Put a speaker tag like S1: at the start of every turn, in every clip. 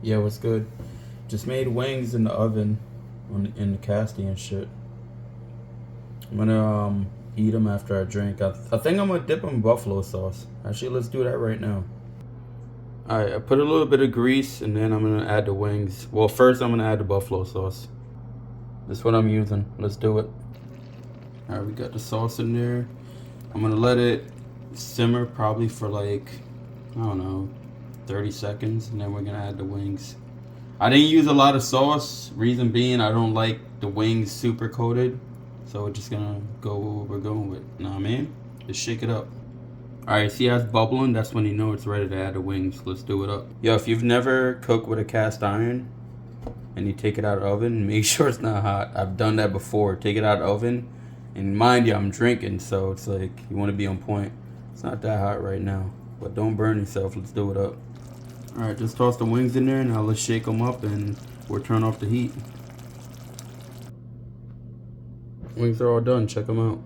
S1: Yeah, what's good? Just made wings in the oven, in the casting and shit. I'm gonna eat them after I drink. I think I'm gonna dip them in buffalo sauce. Actually, let's do that right now. All right, I put a little bit of grease and then I'm gonna add the wings. Well, first I'm gonna add the buffalo sauce. That's what I'm using. Let's do it. All right, we got the sauce in there. I'm gonna let it simmer probably for like, I don't know, 30 seconds, and then we're gonna add the wings. I didn't use a lot of sauce. Reason being, I don't like the wings super coated. So we're just gonna go with what we're going with. Know what I mean? Just shake it up. Alright, see how it's bubbling? That's when you know it's ready to add the wings. Let's do it up. Yo, if you've never cooked with a cast iron and you take it out of the oven, make sure it's not hot. I've done that before. Take it out of the oven. And mind you, I'm drinking, so it's like you want to be on point. It's not that hot right now. But don't burn yourself. Let's do it up. Alright, just toss the wings in there. Now let's shake them up and we'll turn off the heat. Wings are all done. Check them out.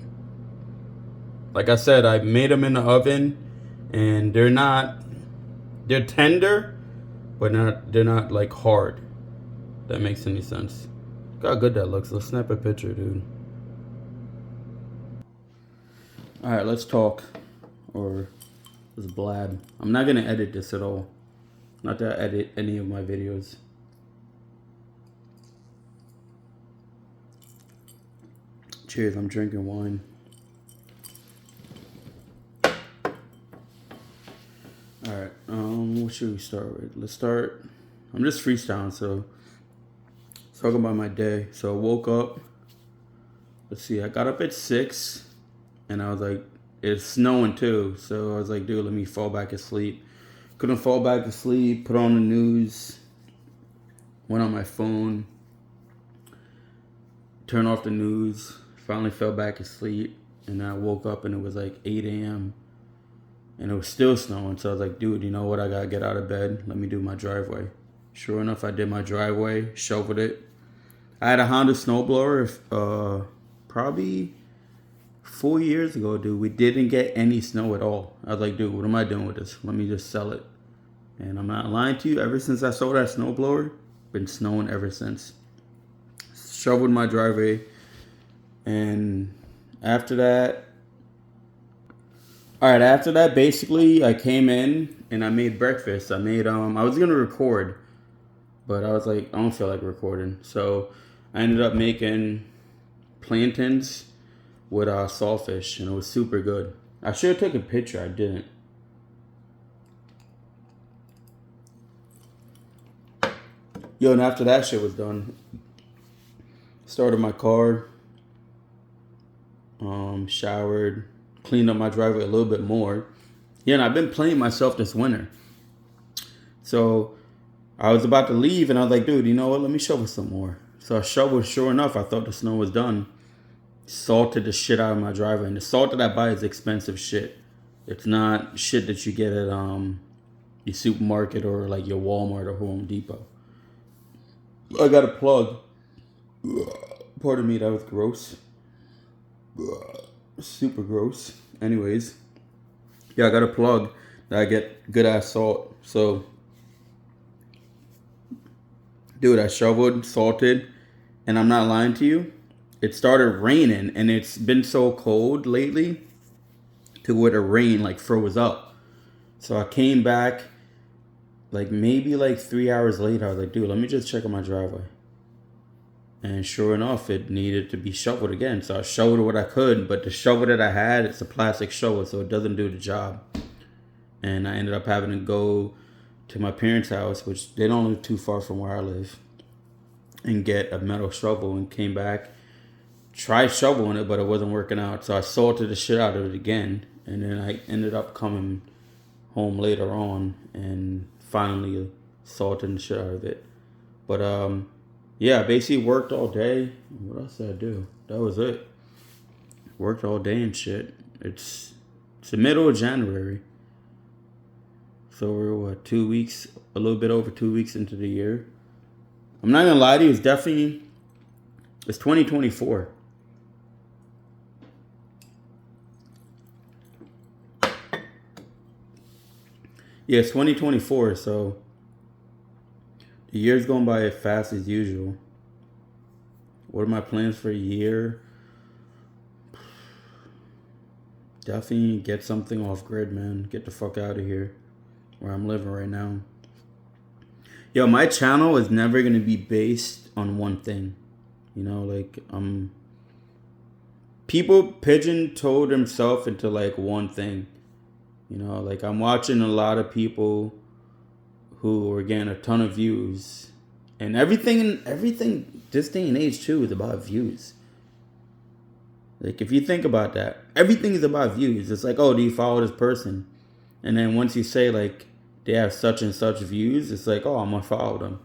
S1: Like I said, I made them in the oven and they're tender, but they're not like hard. If that makes any sense. Look how good that looks. Let's snap a picture, dude. Alright, let's talk. Or let's blab. I'm not gonna edit this at all. Not that I edit any of my videos. Cheers, I'm drinking wine. Alright, what should we start with? Let's start. I'm just freestyling, so let's talk about my day. So I woke up. Let's see, I got up at 6 and I was like, it's snowing too. So I was like, dude, let me fall back asleep. Couldn't fall back asleep, put on the news, went on my phone, turned off the news, finally fell back asleep, and then I woke up and it was like 8 a.m. and it was still snowing. So I was like, dude, you know what? I gotta get out of bed. Let me do my driveway. Sure enough, I did my driveway, shoveled it. I had a Honda snowblower, probably 4 years ago, dude. We didn't get any snow at all. I was like, dude, what am I doing with this? Let me just sell it. And I'm not lying to you. Ever since I sold that snowblower, been snowing ever since. Shoveled my driveway, and after that, all right. After that, basically, I came in and I made breakfast. I was gonna record, but I was like, I don't feel like recording, so I ended up making plantains with saltfish, and it was super good. I should have taken a picture. I didn't. Yo, and after that shit was done, started my car, showered, cleaned up my driveway a little bit more. Yeah, and I've been playing myself this winter. So I was about to leave, and I was like, dude, you know what? Let me shovel some more. So I shoveled. Sure enough, I thought the snow was done. Salted the shit out of my driveway, and the salt that I buy is expensive shit. It's not shit that you get at your supermarket or like your Walmart or Home Depot. I got a plug. Pardon me, that was gross. Super gross. Anyways, yeah, I got a plug that I get good ass salt. So, dude, I shoveled, salted, and I'm not lying to you. It started raining, and it's been so cold lately to where the rain like froze up. So I came back like maybe like 3 hours later. I was like, dude, let me just check on my driveway. And sure enough, it needed to be shoveled again. So I shoveled what I could, but the shovel that I had, it's a plastic shovel, so it doesn't do the job. And I ended up having to go to my parents' house, which they don't live too far from where I live, and get a metal shovel, and came back, tried shoveling it, but it wasn't working out. So I salted the shit out of it again. And then I ended up coming home later on and finally salting the shit out of it. But yeah, I basically worked all day. What else did I do? That was it. Worked all day and shit. It's the middle of January. So we're what, 2 weeks, a little bit over 2 weeks into the year. I'm not gonna lie to you, it's 2024. Yeah, it's 2024, so The year's going by as fast as usual. What are my plans for a year? Definitely get something off grid, man. Get the fuck out of here. Where I'm living right now. Yo, my channel is never gonna be based on one thing. You know, like people pigeon-toed themselves into like one thing. You know, like I'm watching a lot of people who are getting a ton of views. And everything this day and age too is about views. Like if you think about that, everything is about views. It's like, oh, do you follow this person? And then once you say like they have such and such views, it's like, oh, I'm gonna follow them.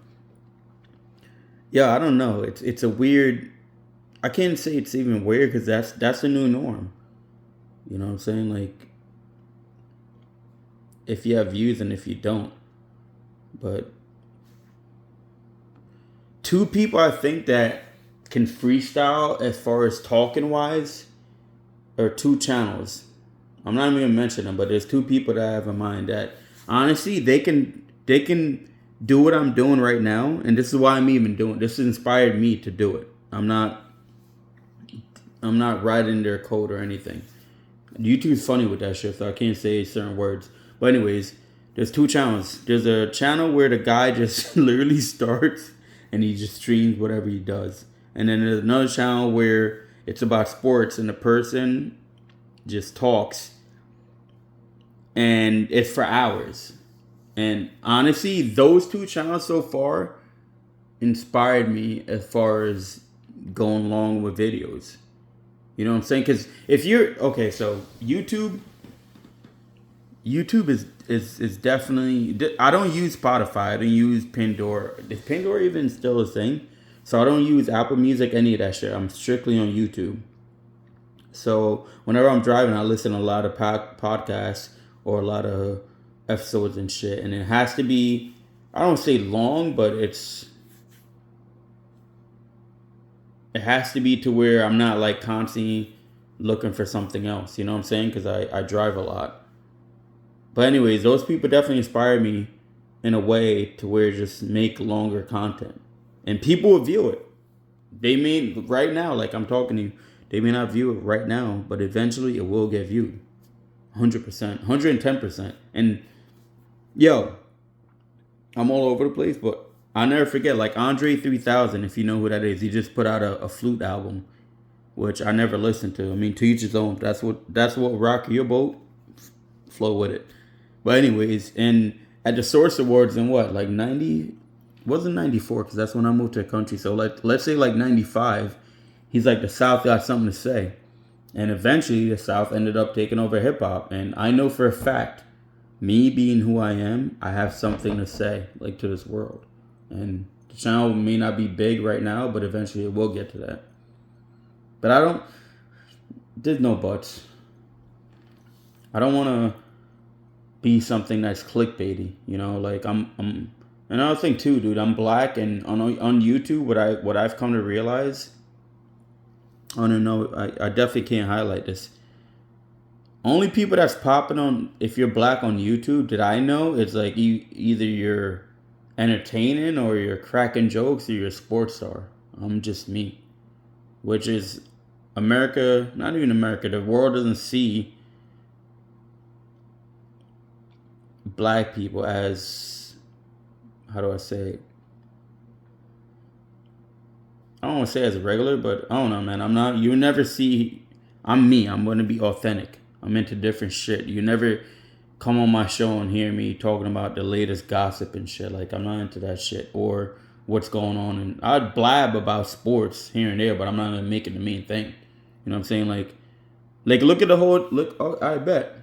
S1: Yeah, I don't know. It's a weird. I can't say it's even weird because that's the new norm. You know what I'm saying? Like, if you have views and if you don't. But two people I think that can freestyle as far as talking wise are two channels. I'm not even gonna mention them, but there's two people that I have in mind that honestly they can do what I'm doing right now, and this is why I'm even doing this. Inspired me to do it. I'm not writing their code or anything. YouTube's funny with that shit, so I can't say certain words. But anyways, there's two channels. There's a channel where the guy just literally starts and he just streams whatever he does. And then there's another channel where it's about sports and the person just talks. And it's for hours. And honestly, those two channels so far inspired me as far as going along with videos. You know what I'm saying? Because if you're okay, so YouTube is definitely. I don't use Spotify. I don't use Pandora. Is Pandora even still a thing? So I don't use Apple Music, any of that shit. I'm strictly on YouTube. So whenever I'm driving, I listen to a lot of podcasts or a lot of episodes and shit. And it has to be, I don't say long, but it has to be to where I'm not like constantly looking for something else. You know what I'm saying? Because I drive a lot. But anyways, those people definitely inspire me in a way to where just make longer content. And people will view it. They may, right now, like I'm talking to you, they may not view it right now, but eventually it will get viewed. 100%, 110%. And yo, I'm all over the place, but I'll never forget, like Andre 3000, if you know who that is, he just put out a flute album, which I never listened to. I mean, to each his own. That's what rock your boat, flow with it. But anyways, and at the Source Awards in what, like 90, wasn't 94, because that's when I moved to the country. So let's say like 95, he's like, the South got something to say. And eventually the South ended up taking over hip hop. And I know for a fact, me being who I am, I have something to say, like, to this world. And the channel may not be big right now, but eventually it will get to that. But there's no buts. I don't want to be something that's clickbaity, you know, like I'm another thing too, dude, I'm black, and on YouTube, what I've come to realize, I don't know, I definitely can't highlight this. Only people that's popping on, if you're black on YouTube, that I know, it's like either you're entertaining or you're cracking jokes or you're a sports star. I'm just me, which is America, not even America, the world doesn't see black people as, how do I say it? I don't want to say as a regular, but I don't know, man. You never see, I'm me. I'm going to be authentic. I'm into different shit. You never come on my show and hear me talking about the latest gossip and shit. Like, I'm not into that shit or what's going on. And I'd blab about sports here and there, but I'm not going to make it the main thing. You know what I'm saying? Like look at the whole, I bet.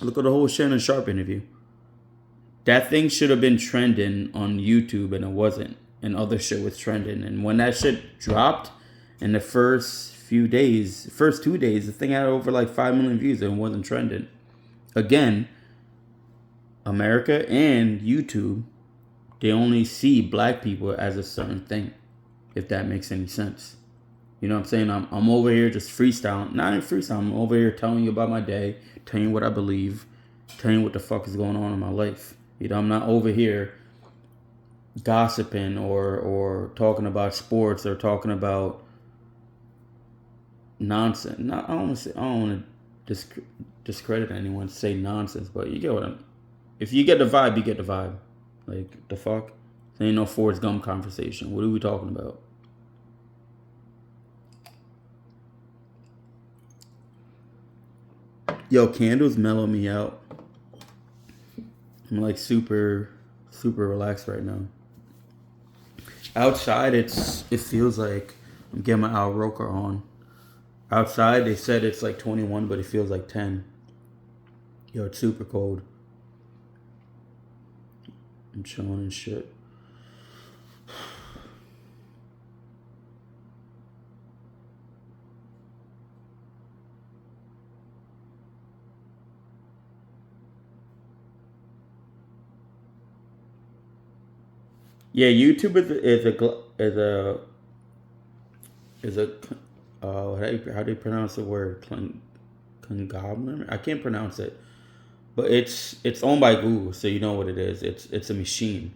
S1: Look at the whole Shannon Sharp interview. That thing should have been trending on YouTube, and it wasn't. And other shit was trending. And when that shit dropped in the first 2 days, the thing had over like 5 million views and it wasn't trending. Again, America and YouTube, they only see black people as a certain thing, if that makes any sense. You know what I'm saying? I'm over here just freestyling. Not even freestyling. I'm over here telling you about my day, telling you what I believe, telling you what the fuck is going on in my life. You know, I'm not over here gossiping or talking about sports or talking about nonsense. No, I don't want to discredit anyone, say nonsense, but you get what I'm. If you get the vibe, you get the vibe. Like the fuck, there ain't no Forrest Gump conversation. What are we talking about? Yo, candles mellow me out. I'm like super relaxed right now. Outside, it feels like I'm getting my Al Roker on. Outside, they said it's like 21, but it feels like 10. Yo, it's super cold. I'm chilling and shit. Yeah, YouTube is a how do you pronounce the word conglomerate? I can't pronounce it, but it's owned by Google, so you know what it is. It's a machine.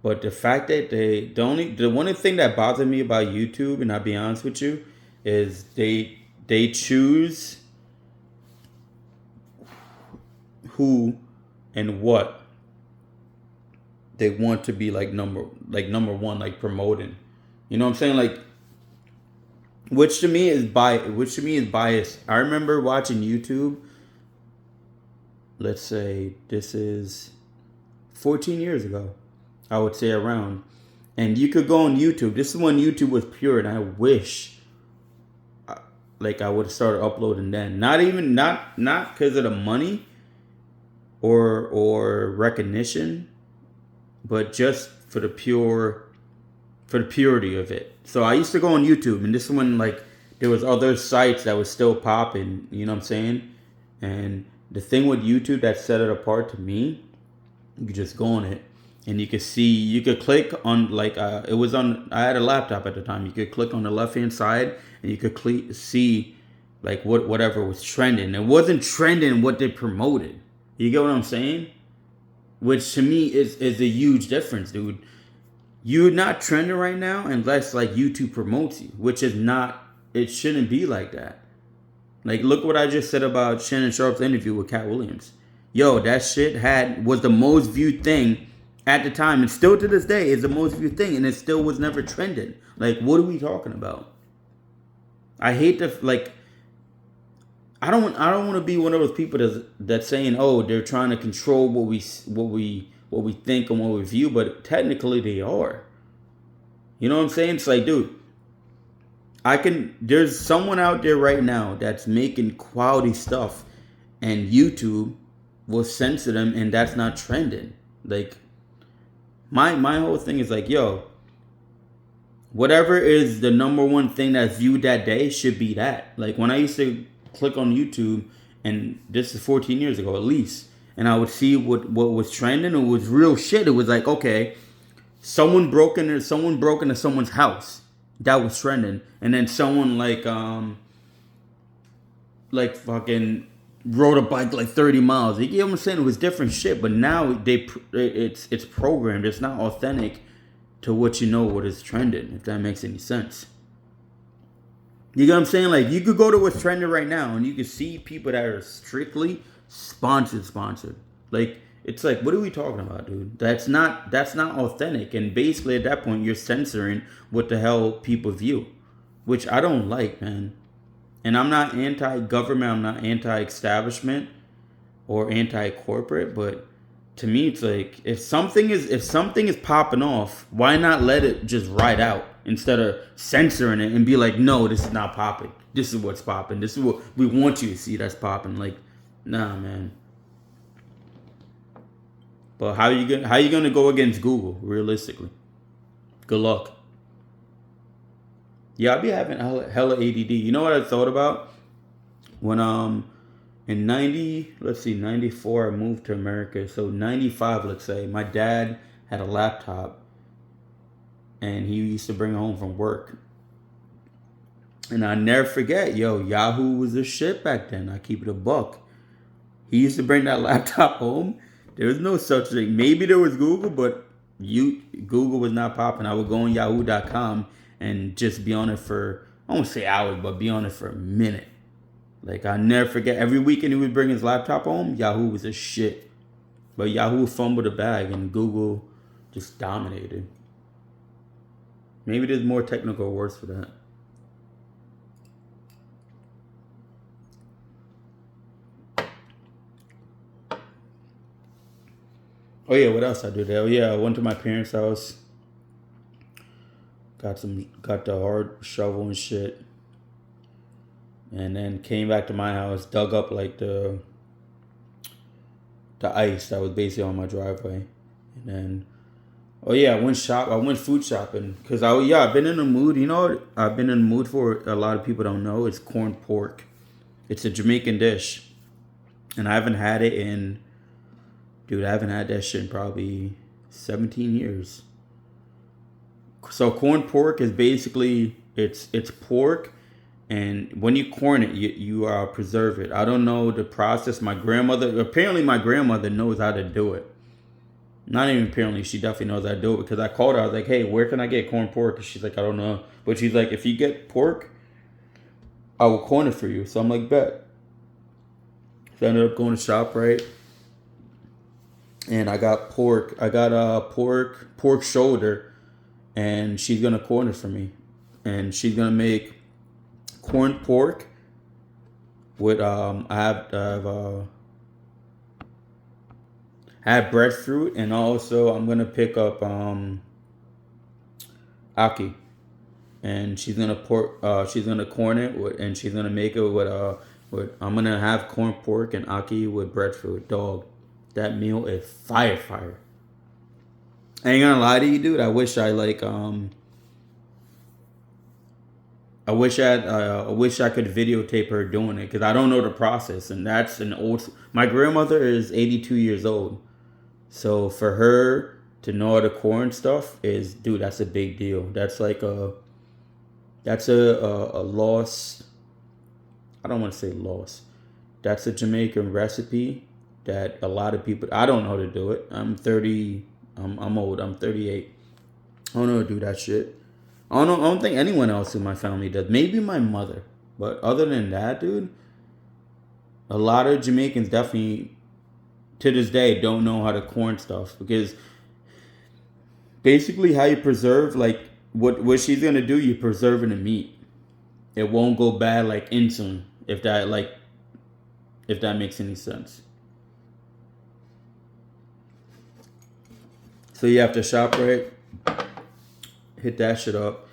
S1: But the fact that the one thing that bothers me about YouTube, and I'll be honest with you, is they choose who and what they want to be number one, like promoting. You know what I'm saying? Like which to me is biased. I remember watching YouTube, let's say this is 14 years ago, I would say around. And you could go on YouTube. This is when YouTube was pure, and I wish like I would have started uploading then. Not because of the money or recognition, but just for the purity of it. So I used to go on YouTube, and this is when like there was other sites that was still popping. You know what I'm saying? And the thing with YouTube that set it apart to me, you could just go on it, and you could click on like it was on. I had a laptop at the time. You could click on the left hand side, and you could see like whatever was trending. It wasn't trending what they promoted. You get what I'm saying? Which to me is a huge difference, dude. You're not trending right now unless like YouTube promotes you, which is not. It shouldn't be like that. Like, look what I just said about Shannon Sharp's interview with Cat Williams. Yo, that shit was the most viewed thing at the time, and still to this day is the most viewed thing, and it still was never trending. Like, what are we talking about? I hate the like. I don't want to be one of those people that's saying, oh, they're trying to control what we think and what we view, but technically they are. You know what I'm saying? It's like, dude, there's someone out there right now that's making quality stuff, and YouTube will censor them, and that's not trending. Like, my whole thing is like, yo, whatever is the number one thing that's viewed that day should be that. Like, when I used to click on YouTube, and this is 14 years ago at least, and I would see what was trending. It was real shit. It was like, okay, someone broke into someone's house. That was trending. And then someone like fucking rode a bike like 30 miles. You know what I'm saying? It was different shit. But now it's programmed. It's not authentic to what you know what is trending, if that makes any sense. You know what I'm saying? Like, you could go to what's trending right now, and you can see people that are strictly sponsored. Like, it's like, what are we talking about, dude? That's not authentic. And basically, at that point, you're censoring what the hell people view, which I don't like, man. And I'm not anti-government. I'm not anti-establishment or anti-corporate. But to me, it's like, if something is popping off, why not let it just ride out instead of censoring it and be like, no, this is not popping. This is what's popping. This is what we want you to see that's popping. Like, nah, man. But how you gonna go against Google realistically? Good luck. Yeah, I be having hella ADD. You know what I thought about when in 94 I moved to America. So 95, let's say, my dad had a laptop, and he used to bring it home from work. And I never forget, yo, Yahoo was the shit back then. I keep it a buck. He used to bring that laptop home. There was no such thing. Maybe there was Google, but Google was not popping. I would go on Yahoo.com and just be on it for, I won't say hours, but be on it for a minute. Like, I never forget. Every weekend he would bring his laptop home. Yahoo was a shit. But Yahoo fumbled the bag and Google just dominated. Maybe there's more technical words for that. Oh yeah, what else I do there? Oh yeah, I went to my parents' house. Got the hard shovel and shit. And then came back to my house, dug up like the ice that was basically on my driveway. And then, oh yeah, I went food shopping because I've been in the mood. You know, I've been in the mood for, a lot of people don't know, it's corned pork. It's a Jamaican dish, and I haven't had it in, dude, I haven't had that shit in probably 17 years. So corned pork is basically, it's pork, and when you corn it, you preserve it. I don't know the process. Apparently my grandmother knows how to do it. Not even apparently, she definitely knows how to do it because I called her. I was like, "Hey, where can I get corned pork?" And she's like, "I don't know," but she's like, "If you get pork, I will corn it for you." So I'm like, "Bet." So I ended up going to ShopRite, and I got pork. I got a pork shoulder, and she's gonna corn it for me, and she's gonna make corned pork with I have breadfruit, and also I'm gonna pick up aki, and she's gonna corn it with, and she's gonna make it with I'm gonna have corned pork and aki with breadfruit. Dog, that meal is fire. I ain't gonna lie to you, dude. I wish I could videotape her doing it because I don't know the process, and that's an old. My grandmother is 82 years old, so for her to know how to corn stuff is, dude, that's a big deal. That's a loss. I don't want to say loss. That's a Jamaican recipe that a lot of people. I don't know how to do it. I'm 30. I'm old. I'm 38. I don't know how to do that shit. I don't think anyone else in my family does. Maybe my mother. But other than that, dude, a lot of Jamaicans definitely, to this day, don't know how to corn stuff. Because basically how you preserve, like, what she's going to do, you're preserving the meat. It won't go bad like insulin, if that makes any sense. So you have to shop right, hit that shit up.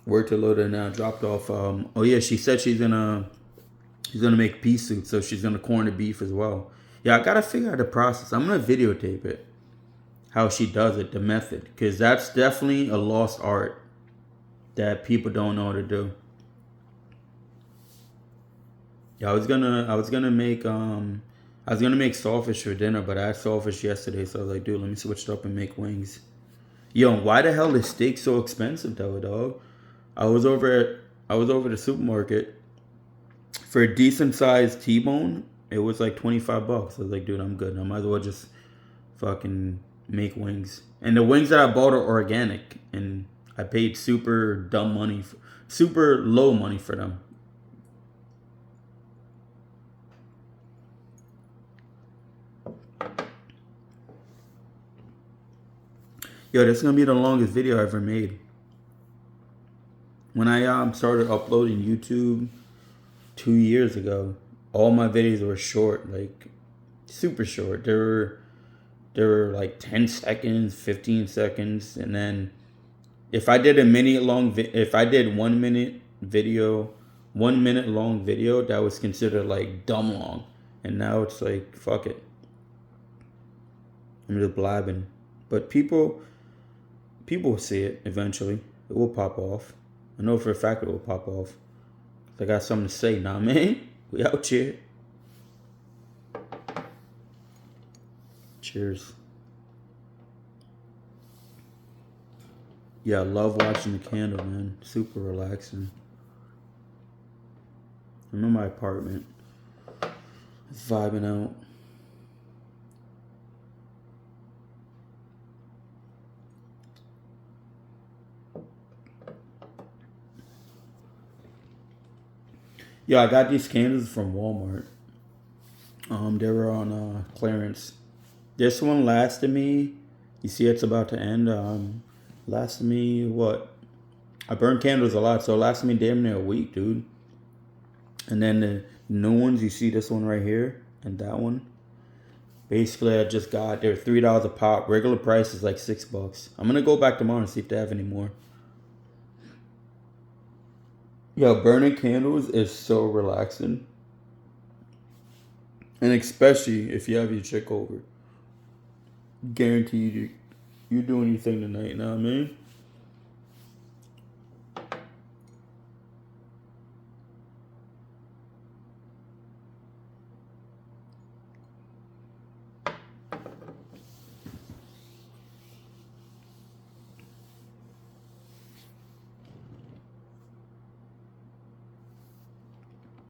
S1: Worked a little and now dropped off. Oh yeah, she said she's gonna make pea soup, so she's gonna corn the beef as well. Yeah, I gotta figure out the process. I'm gonna videotape it, how she does it, the method, because that's definitely a lost art that people don't know how to do. Yeah, I was gonna make saltfish for dinner, but I had saltfish yesterday, so I was like, dude, let me switch it up and make wings. Yo, why the hell is steak so expensive though, dog? I was over at I was over the supermarket for a decent sized T-bone. It was like $25. I was like, dude, I'm good. I might as well just fucking make wings. And the wings that I bought are organic, and I paid super low money for them. Yo, this is gonna be the longest video I ever made. When I started uploading YouTube 2 years ago, all my videos were short, like super short. They were like 10 seconds, 15 seconds, and then if I did 1 minute video, 1 minute long video, that was considered like dumb long. And now it's like, fuck it, I'm just blabbing. But people will see it eventually. It will pop off. I know for a fact it will pop off. I got something to say, nah, man. We out here. Cheers. Yeah, I love watching the candle, man. Super relaxing. I'm in my apartment, vibing out. Yeah, I got these candles from Walmart. They were on clearance. This one lasted me. You see, it's about to end. Lasted me what? I burn candles a lot, so it lasted me damn near a week, dude. And then the new ones, you see this one right here and that one. Basically, I just got they're $3 a pop. Regular price is like $6. I'm gonna go back tomorrow and see if they have any more. Yo, burning candles is so relaxing, and especially if you have your chick over. Guaranteed you're doing your thing tonight. You know what I mean?